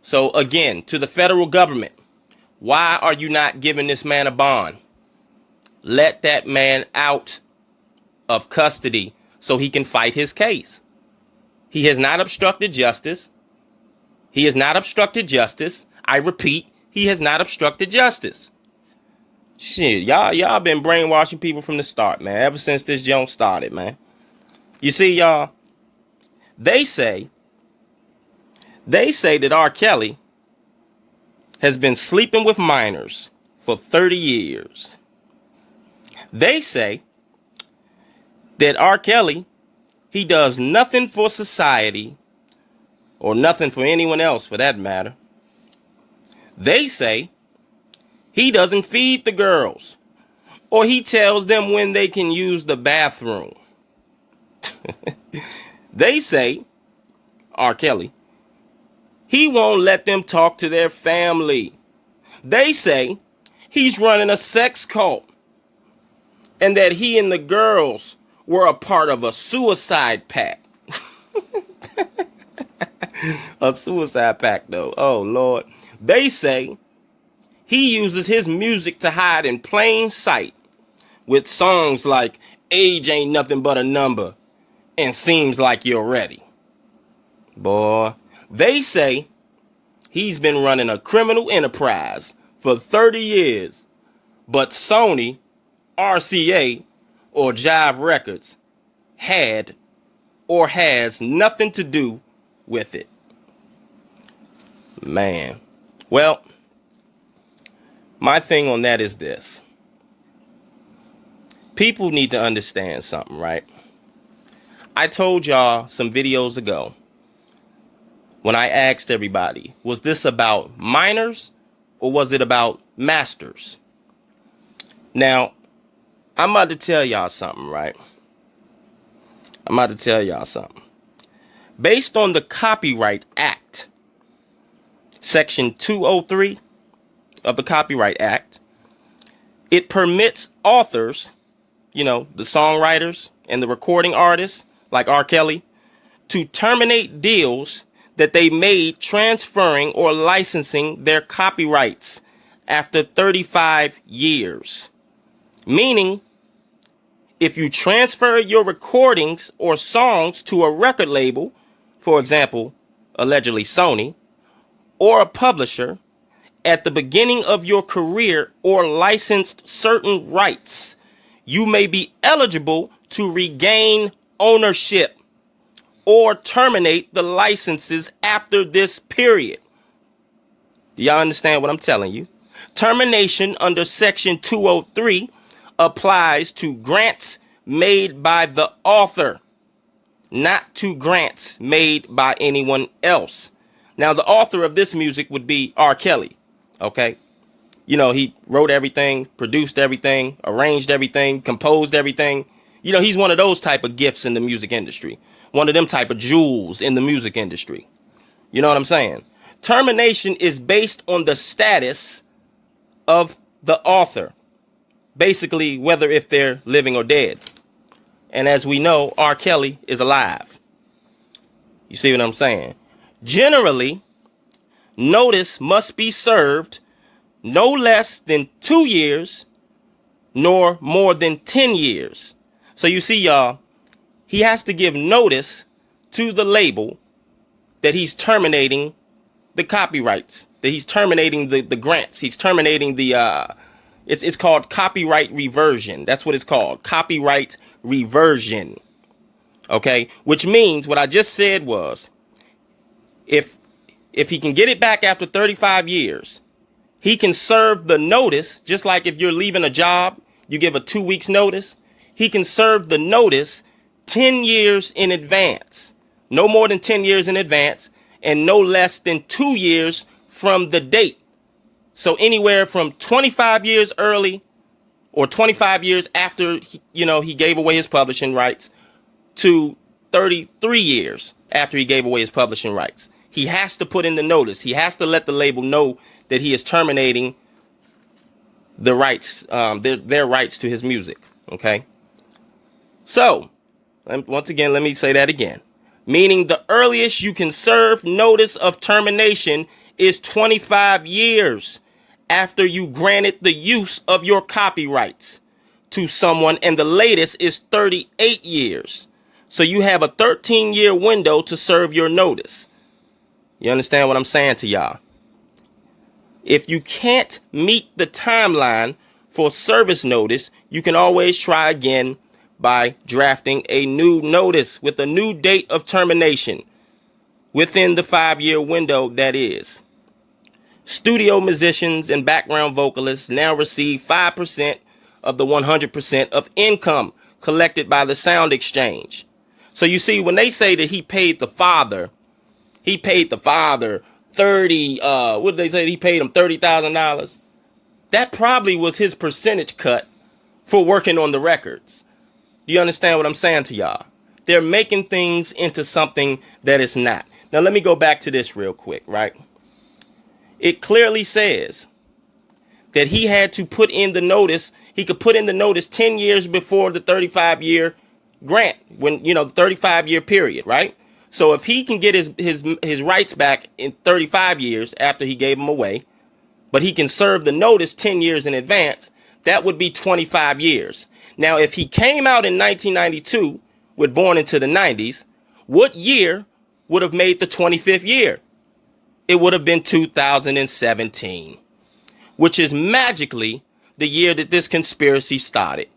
So again, to the federal government, why are you not giving this man a bond? Let that man out of custody so he can fight his case. He has not obstructed justice. He has not obstructed justice. I repeat, he has not obstructed justice. Shit, y'all been brainwashing people from the start, man. Ever since this joint started, man. You see, y'all, they say that R. Kelly has been sleeping with minors for 30 years. They say that R. Kelly, he does nothing for society or nothing for anyone else for that matter. They say he doesn't feed the girls or he tells them when they can use the bathroom. They say, R. Kelly, he won't let them talk to their family. They say he's running a sex cult and that he and the girls were a part of a suicide pact. A suicide pact, though. Oh, Lord. They say he uses his music to hide in plain sight with songs like Age Ain't Nothing But a Number and Seems Like You're Ready. Boy, they say he's been running a criminal enterprise for 30 years, but Sony, RCA, or Jive Records had or has nothing to do with it. Man. Well, my thing on that is this. People need to understand something, right? I told y'all some videos ago when I asked everybody, was this about minors or was it about masters? Now, I'm about to tell y'all something, right? I'm about to tell y'all something. Based on the Copyright Act, Section 203 of the Copyright Act, it permits authors, the songwriters and the recording artists like R. Kelly, to terminate deals that they made transferring or licensing their copyrights after 35 years. Meaning, if you transfer your recordings or songs to a record label, for example, allegedly Sony, or a publisher, at the beginning of your career or licensed certain rights, you may be eligible to regain ownership or terminate the licenses after this period. Do y'all understand what I'm telling you? Termination under Section 203 applies to grants made by the author, not to grants made by anyone else. Now, the author of this music would be R. Kelly, okay? He wrote everything, produced everything, arranged everything, composed everything. He's one of those type of gifts in the music industry. One of them type of jewels in the music industry. You know what I'm saying? Termination is based on the status of the author. Basically, whether if they're living or dead. And as we know, R. Kelly is alive. You see what I'm saying? Generally, notice must be served no less than 2 years, nor more than 10 years. So you see, y'all, he has to give notice to the label that he's terminating the copyrights, that he's terminating the grants, he's terminating the, it's called copyright reversion. That's what it's called, copyright reversion. Okay, which means what I just said was, if he can get it back after 35 years, he can serve the notice, just like if you're leaving a job, you give a 2 weeks notice. He can serve the notice 10 years in advance, no more than 10 years in advance, and no less than 2 years from the date. So anywhere from 25 years early or 25 years after, he gave away his publishing rights to 33 years after he gave away his publishing rights. He has to put in the notice. He has to let the label know that he is terminating the rights, their rights to his music. Okay. So once again, let me say that again. Meaning the earliest you can serve notice of termination is 25 years after you granted the use of your copyrights to someone, and the latest is 38 years. So you have a 13-year window to serve your notice. You understand what I'm saying to y'all? If you can't meet the timeline for service notice, you can always try again by drafting a new notice with a new date of termination within the 5-year window, that is. Studio musicians and background vocalists now receive 5% of the 100% of income collected by the sound exchange. So you see, when they say that he paid the father 30, what did they say? He paid him $30,000. That probably was his percentage cut for working on the records. Do you understand what I'm saying to y'all? They're making things into something that it's not. Now, let me go back to this real quick, right? It clearly says that he had to put in the notice. He could put in the notice 10 years before the 35-year grant, when, the 35-year period, right? So if he can get his rights back in 35 years after he gave them away, but he can serve the notice 10 years in advance, that would be 25 years. Now, if he came out in 1992 with Born into the 90s, what year would have made the 25th year? It would have been 2017, which is magically the year that this conspiracy started.